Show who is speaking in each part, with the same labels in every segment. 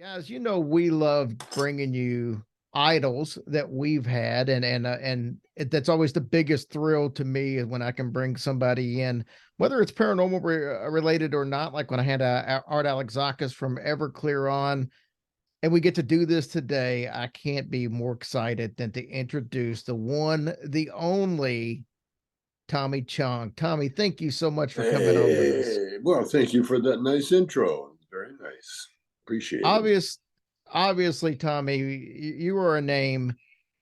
Speaker 1: Guys, we love bringing you idols that we've had, that's always the biggest thrill to me is when I can bring somebody in, whether it's paranormal related or not. Like when I had Art Alexakis from Everclear on, and we get to do this today. I can't be more excited than to introduce the one, the only Tommy Chong. Tommy, thank you so much for coming on with us.
Speaker 2: Hey, well, thank you for that nice intro. Very nice. Appreciate it.
Speaker 1: Obvious, Obviously, Tommy, you are a name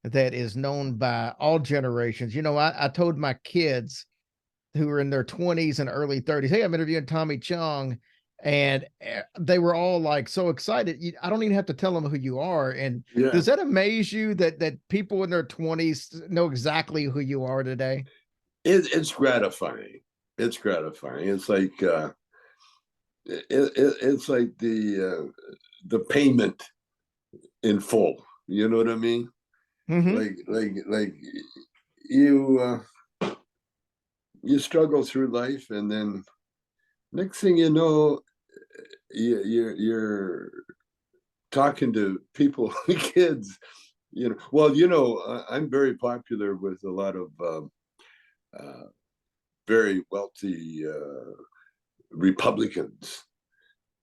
Speaker 1: that is known by all generations. I told my kids who were in their 20s and early 30s, hey, I'm interviewing Tommy Chong. And they were all like so excited. I don't even have to tell them who you are. And
Speaker 2: Yeah,
Speaker 1: does that amaze you that people in their 20s know exactly who you are today?
Speaker 2: it's gratifying. It's gratifying. It's like the payment in full. You know what I mean?
Speaker 1: Hmm.
Speaker 2: Like you you struggle through life, and then next thing you know, you're talking to people, kids. Well, I'm very popular with a lot of uh, very wealthy Republicans,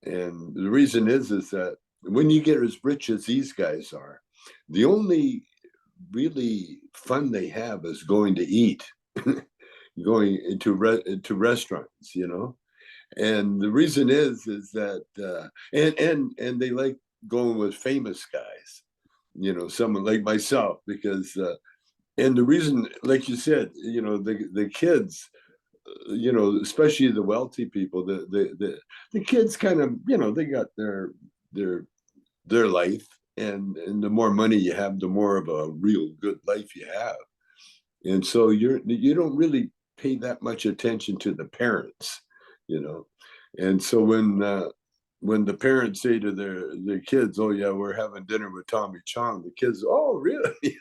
Speaker 2: and the reason is that when you get as rich as these guys are, the only really fun they have is going to eat, going into restaurants, and the reason is that and they like going with famous guys, someone like myself, because and the reason, like you said, the kids, especially the wealthy people, the kids kind of, they got their their life, and the more money you have, the more of a real good life you have, and so you don't really pay that much attention to the parents, you know, and so when the parents say to their kids, "Oh yeah, we're having dinner with Tommy Chong," the kids, "Oh really?"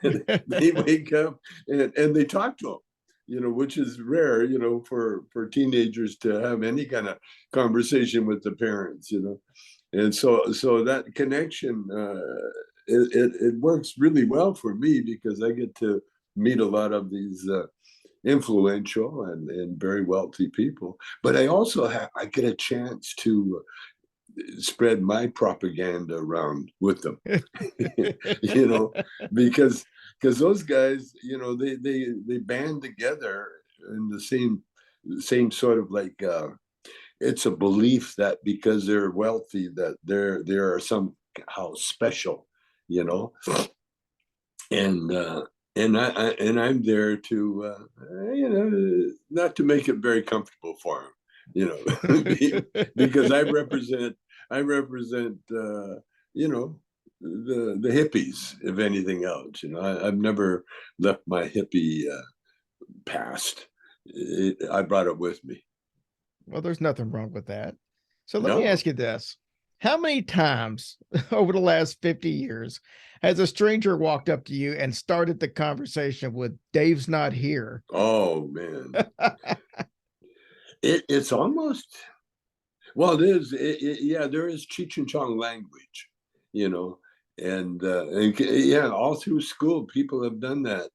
Speaker 2: And they wake up, and they talk to him, which is rare, for teenagers to have any kind of conversation with the parents, and so that connection, it works really well for me because I get to meet a lot of these influential and very wealthy people, but I get a chance to spread my propaganda around with them, you know, because those guys, they band together in the same sort of like it's a belief that because they're wealthy that they're somehow special, you know, and I'm there to not to make it very comfortable for them, because I represent the hippies, if anything else. I've never left my hippie past. I brought it with me.
Speaker 1: Well, there's nothing wrong with that. So let me
Speaker 2: No.
Speaker 1: ask you this. How many times over the last 50 years has a stranger walked up to you and started the conversation with Dave's not here?
Speaker 2: Oh man, it's almost, well, it is. Yeah, there is Cheech and Chong language, you know, and yeah, all through school, people have done that.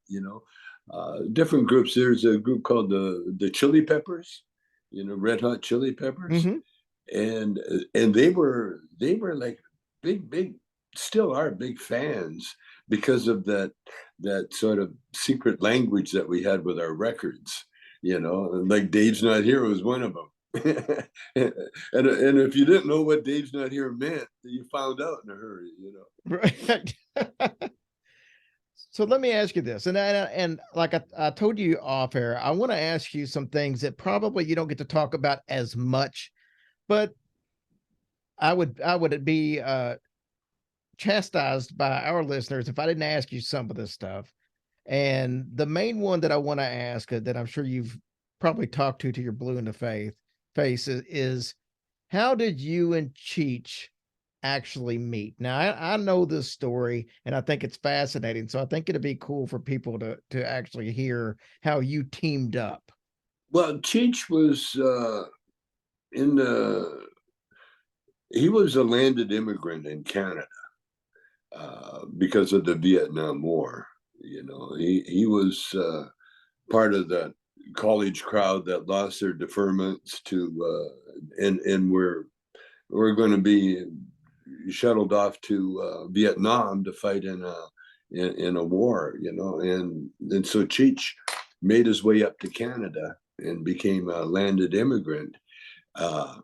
Speaker 2: Different groups. There's a group called the Chili Peppers, Red Hot Chili Peppers,
Speaker 1: Hmm.
Speaker 2: and they were like big, still are big fans because of that sort of secret language that we had with our records. And like Dave's Not Here was one of them. And if you didn't know what Dave's Not Here meant, you found out in a hurry.
Speaker 1: Right. So let me ask you this, and like I told you off air, I want to ask you some things that probably you don't get to talk about as much, but I would be chastised by our listeners if I didn't ask you some of this stuff. And the main one that I want to ask, that I'm sure you've probably talked to your blue in the face is how did you and Cheech actually meet? Now I know this story and I think it's fascinating. So I think it'd be cool for people to actually hear how you teamed up.
Speaker 2: Well, Cheech was in the he was a landed immigrant in Canada because of the Vietnam War. He was part of that college crowd that lost their deferments to, and we're going to be shuttled off to Vietnam to fight in a war, and so Cheech made his way up to Canada and became a landed immigrant. Uh,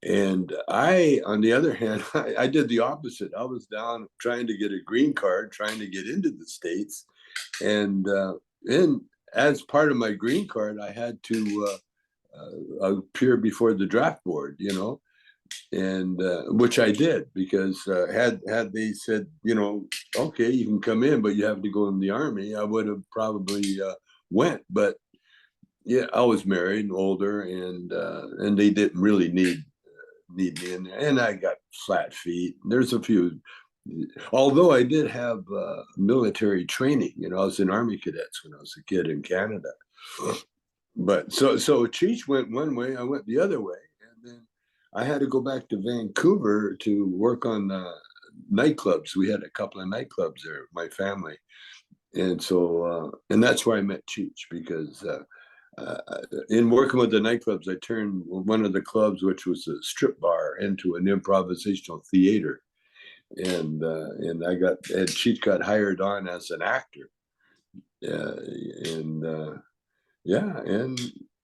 Speaker 2: and I, on the other hand, I did the opposite. I was down trying to get a green card, trying to get into the States, and as part of my green card, I had to appear before the draft board, and which I did because had they said, okay, you can come in, but you have to go in the army, I would have probably went. But yeah, I was married and older, and they didn't really need me in there, and I got flat feet. There's a few, although I did have military training. I was in Army cadets when I was a kid in Canada. But so Cheech went one way, I went the other way, and then I had to go back to Vancouver to work on nightclubs. We had a couple of nightclubs there, my family, and so and that's where I met Cheech because in working with the nightclubs, I turned one of the clubs, which was a strip bar, into an improvisational theater, and Cheech got hired on as an actor, and yeah, and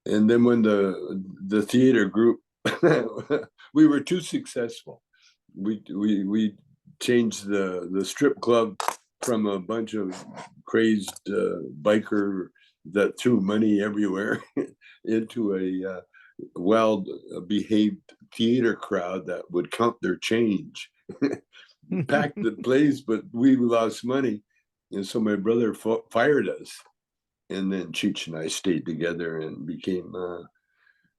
Speaker 2: then when the theater group, we were too successful. We changed the strip club from a bunch of crazed biker that threw money everywhere into a well-behaved theater crowd that would count their change, packed the place, but we lost money, and so my brother fired us, and then Cheech and I stayed together and became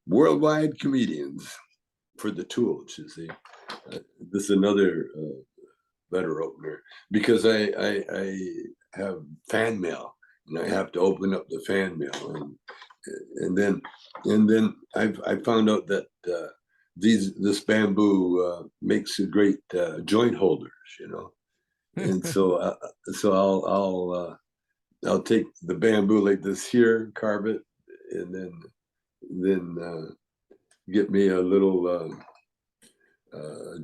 Speaker 2: worldwide comedians for the Tools. You see, this is another letter opener because I have fan mail, and I have to open up the fan mail, and then I found out that this bamboo makes a great joint holders, and so I'll take the bamboo like this here, carve it, and then get me a little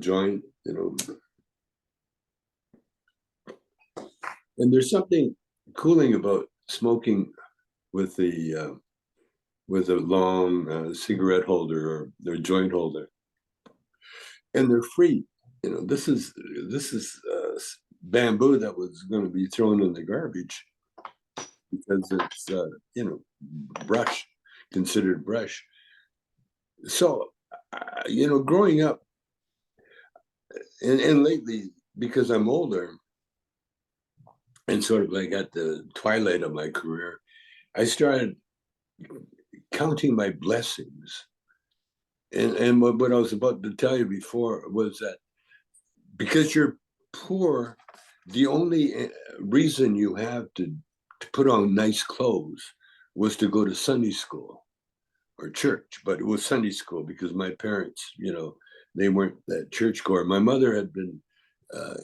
Speaker 2: joint, And there's something cooling about smoking with a long cigarette holder or joint holder, and they're free. This is bamboo that was going to be thrown in the garbage because it's brush, considered brush. So growing up, and lately, because I'm older and sort of like at the twilight of my career, I started counting my blessings. And what I was about to tell you before was that because you're poor, the only reason you have to put on nice clothes was to go to Sunday school or church. But it was Sunday school because my parents, they weren't that churchgoer. My mother had been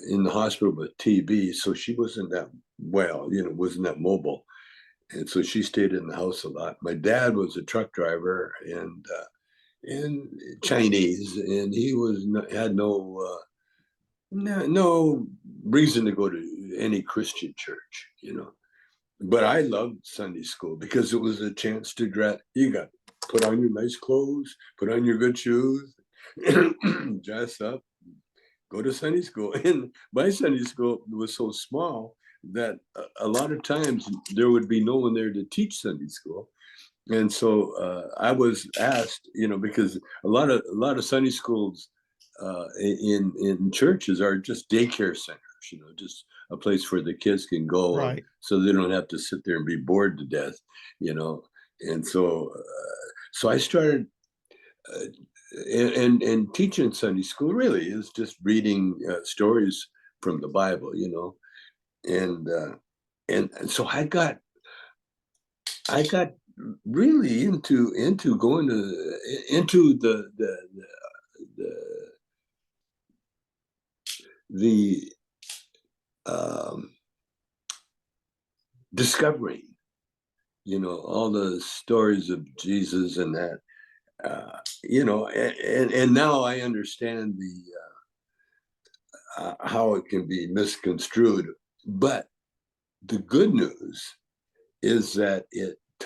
Speaker 2: in the hospital with TB, so she wasn't that well, wasn't that mobile. And so she stayed in the house a lot. My dad was a truck driver and Chinese, and he had no reason to go to any Christian church, But I loved Sunday school because it was a chance to you got put on your nice clothes, put on your good shoes, dress up, go to Sunday school. And my Sunday school was so small that a lot of times there would be no one there to teach Sunday school. And so I was asked, because a lot of Sunday schools in churches are just daycare centers, just a place where the kids can go,
Speaker 1: Right.
Speaker 2: so they don't have to sit there and be bored to death, And so I started, and teaching Sunday school really is just reading stories from the Bible, and so I got really into going into the the um, discovering, all the stories of Jesus and that, and now I understand the how it can be misconstrued. But the good news is that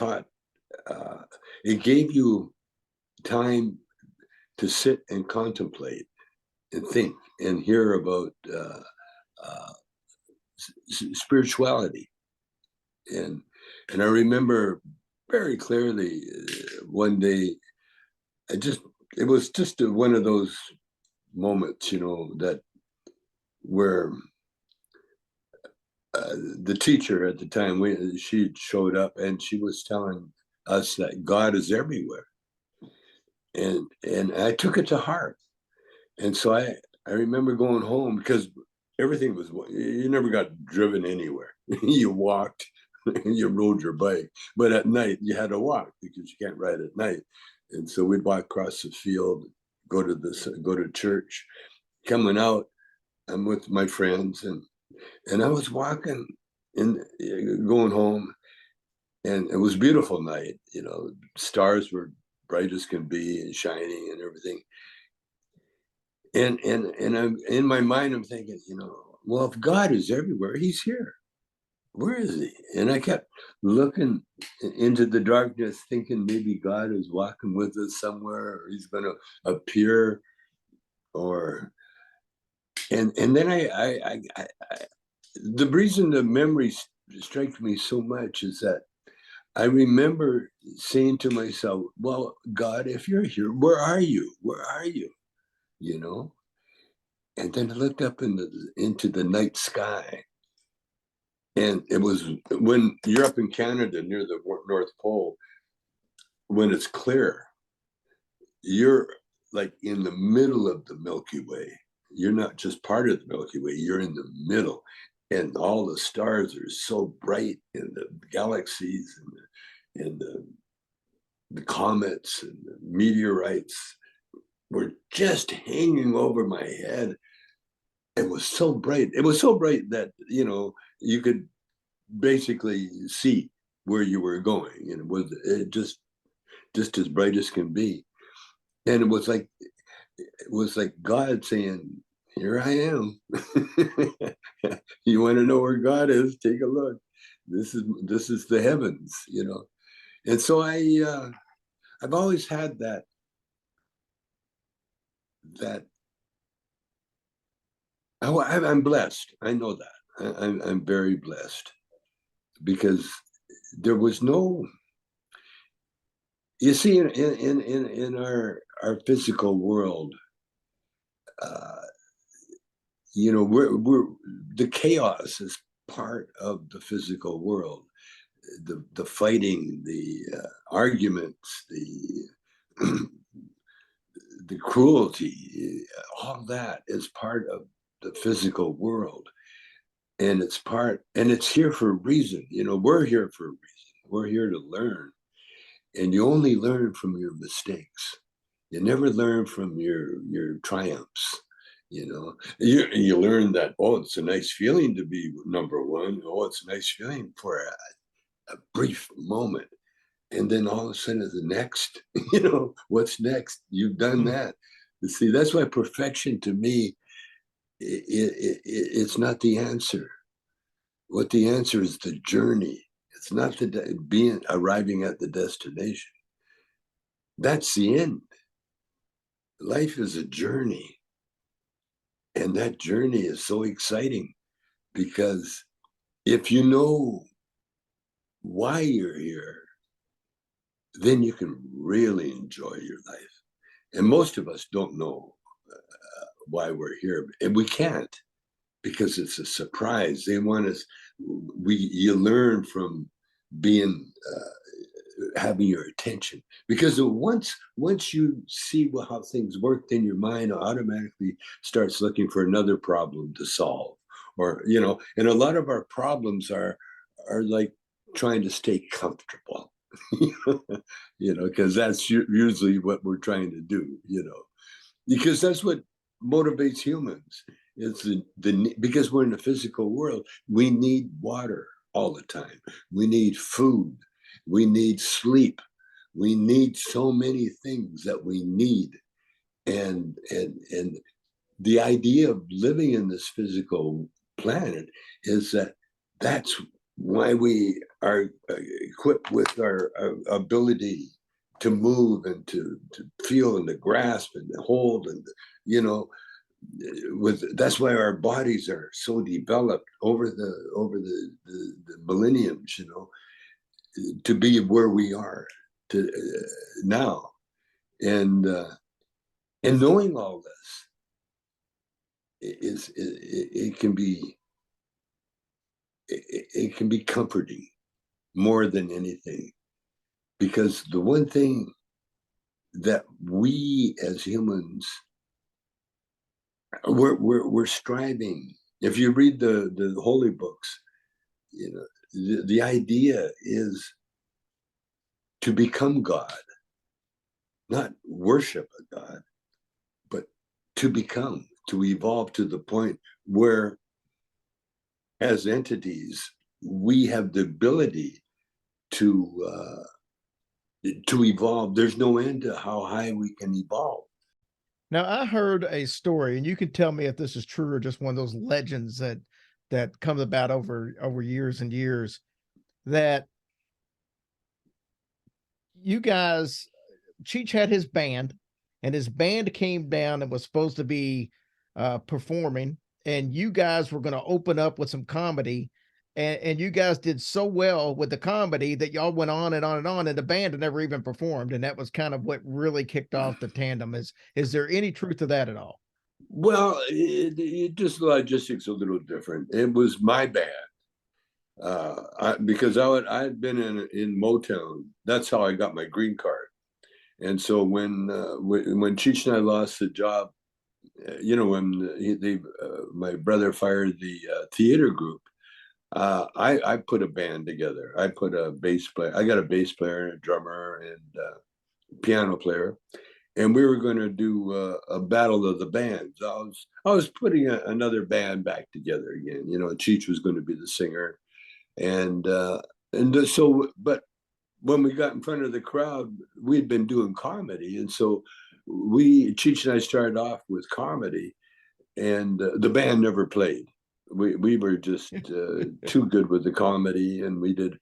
Speaker 2: uh, it gave you time to sit and contemplate and think and hear about uh, spirituality. And I remember very clearly one day, it was just one of those moments, that where the teacher at the time, she showed up and she was telling us that God is everywhere, and I took it to heart. And so I remember going home, because everything was, you never got driven anywhere. You walked, you rode your bike, but at night you had to walk because you can't ride at night. And so we'd walk across the field, go to church. Coming out, I'm with my friends, and I was walking and going home, and it was a beautiful night. Stars were bright as can be and shining and everything. And I'm in my mind, I'm thinking, well, if God is everywhere, He's here. Where is He? And I kept looking into the darkness, thinking maybe God is walking with us somewhere, or He's going to appear, or and then the reason the memory strikes me so much is that I remember saying to myself, well, God, if you're here, where are you? Where are you? You know? And then I looked up into the night sky. And it was when you're up in Canada near the North Pole, when it's clear, you're like in the middle of the Milky Way. You're not just part of the Milky Way, you're in the middle. And all the stars are so bright, and the galaxies and the comets and the meteorites were just hanging over my head. It was so bright. It was so bright that, you could basically see where you were going. And it just as bright as can be. And it was like God saying, here I am. You want to know where God is? Take a look. This is the heavens. And so I've always had that I'm blessed. I know that. I'm very blessed, because there was no, you see, in our physical world, uh, we're the chaos is part of the physical world. The fighting, the arguments, the cruelty, all that is part of the physical world. And it's here for a reason. We're here for a reason. We're here to learn. And you only learn from your mistakes. You never learn from your triumphs. You learn that, oh, it's a nice feeling to be number one. Oh, it's a nice feeling for a brief moment. And then all of a sudden, the next, what's next? You've done that. You see, that's why perfection, to me, it's not the answer. What the answer is, the journey. It's not arriving at the destination. That's the end. Life is a journey. And that journey is so exciting, because if you know why you're here, then you can really enjoy your life. And most of us don't know why we're here, and we can't, because it's a surprise. They want us. You learn from being having your attention, because once you see how things work, then your mind automatically starts looking for another problem to solve, or and a lot of our problems are like trying to stay comfortable. Because that's usually what we're trying to do, because that's what motivates humans. It's because we're in the physical world, we need water all the time. We need food. We need sleep. We need so many things that we need. And the idea of living in this physical planet is that that's why we are equipped with our ability to move and to feel and to grasp and to hold and, you know, that's why our bodies are so developed over the millenniums, you know, to be where we are to now. And knowing all this it can be it can be comforting more than anything, because the one thing that we as humans we're striving. If you read the holy books, you know, the idea is to become God, not worship a God, but to become, to evolve to the point where, as entities, we have the ability to evolve. There's no end to how high we can evolve.
Speaker 1: Now, I heard a story, and you can tell me if this is true or just one of those legends that comes about over years and years, that you guys, Cheech had his band, and his band came down and was supposed to be performing, and you guys were going to open up with some comedy, and you guys did so well with the comedy that y'all went on and on and on, and the band had never even performed, and that was kind of what really kicked off the tandem. Is there any truth to that at all?
Speaker 2: Well, just the logistics a little different. It was my band, because I had been in Motown. That's how I got my green card. And so when Cheech and I lost the job, you know, when my brother fired the theater group, I put a band together. I put a bass player. I got a bass player, a drummer, and piano player, and we were going to do a battle of the bands. I was putting another band back together again. You know, Cheech was going to be the singer, and so, but when we got in front of the crowd, we'd been doing comedy, and so Cheech and I started off with comedy, and the band never played. We were just too good with the comedy, and we did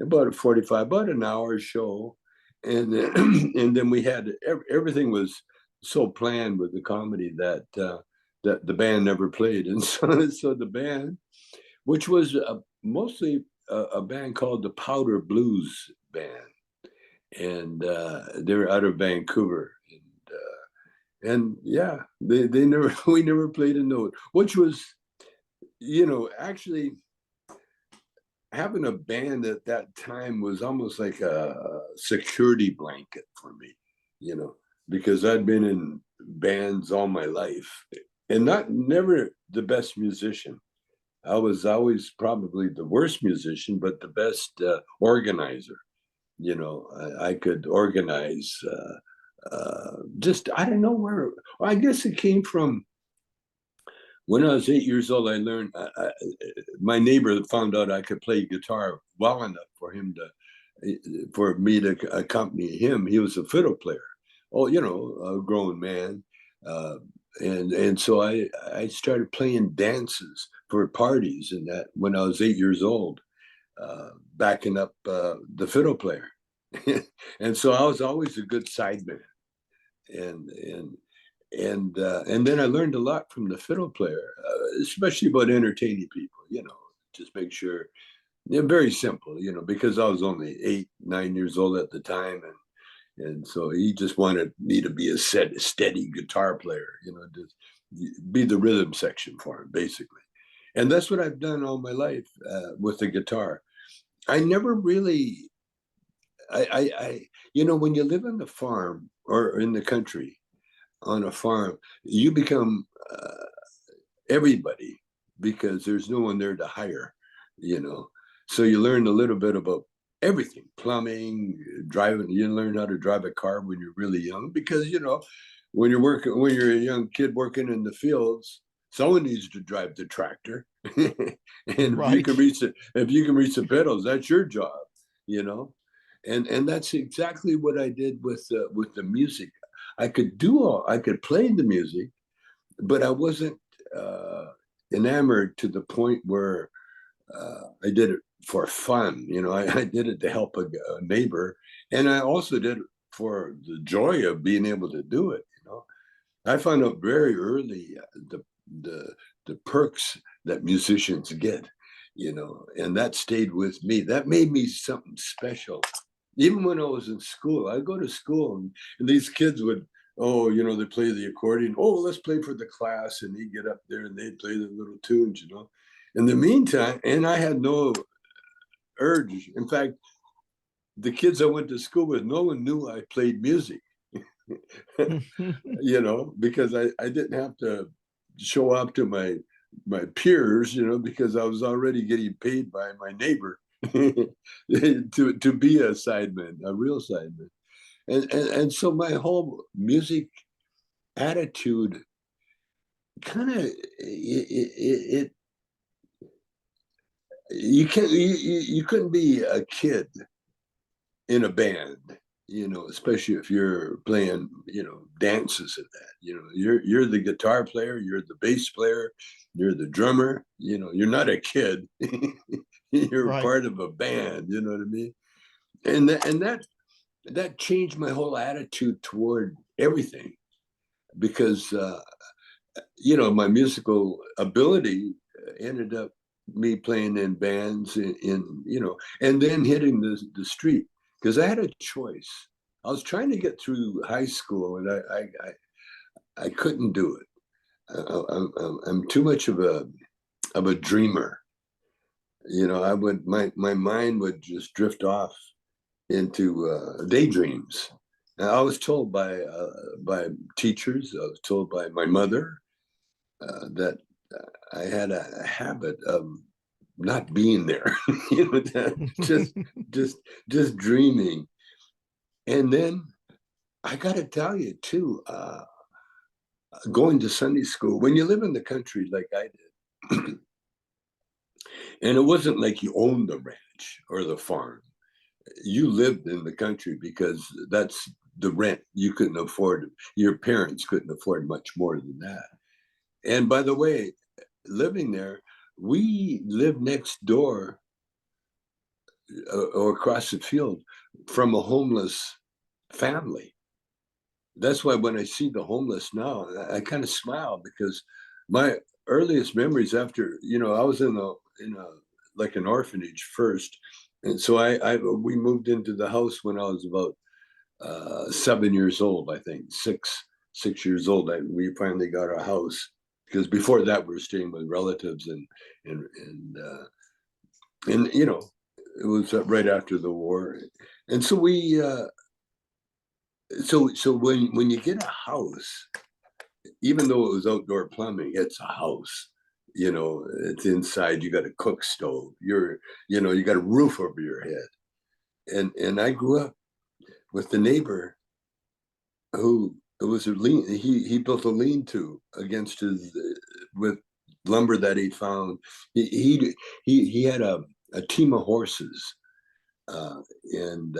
Speaker 2: about an hour show, and and then we had everything was so planned with the comedy that that the band never played, and so the band, which was mostly a band called the Powder Blues Band, and they're out of Vancouver, and yeah, they never we never played a note, which was, you know, actually having a band at that time was almost like a security blanket for me, you know, because I'd been in bands all my life and never the best musician. I was always probably the worst musician, but the best organizer. You know, I could organize. Just I don't know where. Well, I guess it came from when I was 8 years old. I learned. My neighbor found out I could play guitar well enough for me to accompany him. He was a fiddle player. Oh, you know, a grown man. Uh, and so I started playing dances for parties and that when I was 8 years old, backing up the fiddle player. And so I was always a good sideman, and and and then I learned a lot from the fiddle player, especially about entertaining people. You know, just make sure. Yeah, very simple. You know, because I was only 8, 9 years old at the time, and so he just wanted me to be a steady guitar player. You know, just be the rhythm section for him, basically. And that's what I've done all my life with the guitar. I never really I you know, when you live on the farm or in the country on a farm, you become everybody because there's no one there to hire, you know. So you learn a little bit about everything, plumbing, driving. You learn how to drive a car when you're really young because, you know, when you're a young kid working in the fields, Someone needs to drive the tractor. And
Speaker 1: Right.
Speaker 2: if you can reach the pedals, that's your job, you know. And that's exactly what I did with the music. I could play the music, but I wasn't uh, enamored to the point where I did it for fun. You know, I did it to help a neighbor, and I also did it for the joy of being able to do it. You know, I found out very early the the perks that musicians get. You know, and that stayed with me. That made me something special. Even when I was in school, I'd go to school and these kids would, oh, you know, they play the accordion. Oh, let's play for the class. And he'd get up there and they'd play the little tunes, you know. In the meantime, and I had no urge. In fact, the kids I went to school with, no one knew I played music, you know, because I didn't have to show up to my peers, you know, because I was already getting paid by my neighbor to be a sideman, a real sideman. And so my whole music attitude kind of it you can't you couldn't be a kid in a band, you know, especially if you're playing, you know, dances at that. You know, you're the guitar player, you're the bass player, you're the drummer, you know, you're not a kid. You're
Speaker 1: Right.
Speaker 2: part of a band, you know what I mean? And that changed my whole attitude toward everything because you know, my musical ability ended up me playing in bands in you know, and then hitting the street because I had a choice. I was trying to get through high school and I couldn't do it. I'm too much of a dreamer. You know, my mind would just drift off into daydreams. And I was told by teachers, I was told by my mother that I had a habit of not being there, you know, just just just dreaming. And then I got to tell you too, going to Sunday school when you live in the country like I did, and it wasn't like you owned the ranch or the farm. You lived in the country because that's the rent you couldn't afford. Your parents couldn't afford much more than that. And by the way, living there, we lived next door or across the field from a homeless family. That's why when I see the homeless now, I kind of smile because my earliest memories after, you know, I was in a like an orphanage first. And so we moved into the house when I was about 7 years old, I think, 6 years old. We finally got our house because before that we were staying with relatives and and you know, it was right after the war, and so so when you get a house, even though it was outdoor plumbing, it's a house. You know, it's inside. You got a cook stove. You know, you got a roof over your head. And I grew up with the neighbor who it was a lean. He built a lean-to against his with lumber that he found. He had a team of horses uh, and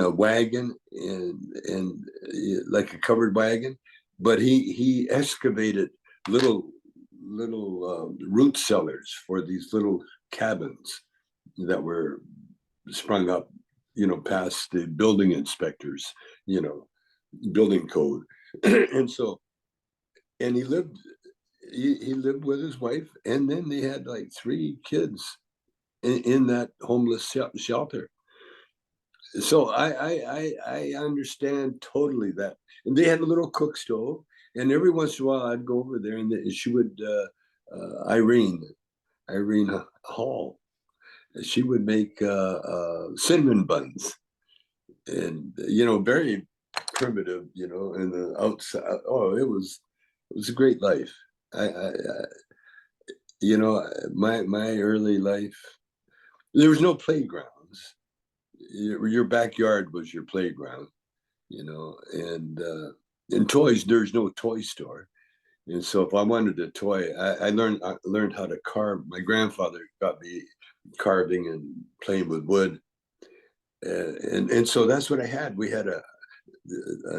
Speaker 2: a wagon and like a covered wagon, but he excavated little root cellars for these little cabins that were sprung up, you know, past the building inspectors, you know, building code, and so and he lived with his wife, and then they had like 3 kids in that homeless shelter. So I understand totally that. And they had a little cook stove, and every once in a while I'd go over there, and she would Irene Hall. She would make cinnamon buns, and you know, very primitive, you know, and the outside. Oh, it was a great life. I you know, my early life. There was no playgrounds. Your backyard was your playground, you know, and toys. There's no toy store. And so if I wanted a toy, I learned how to carve. My grandfather got me carving and playing with wood, and so that's what I had. We had a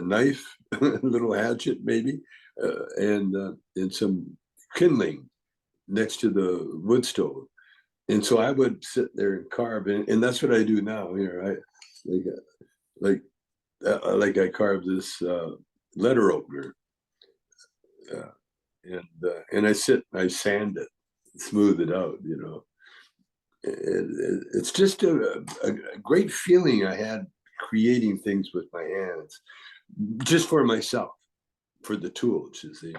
Speaker 2: knife, a little hatchet maybe, and some kindling next to the wood stove. And so I would sit there and carve, and that's what I do now. I like like like I carved this letter opener, uh, and I sand it, smooth it out. It's just a great feeling I had creating things with my hands, just for myself, for the tools. You see.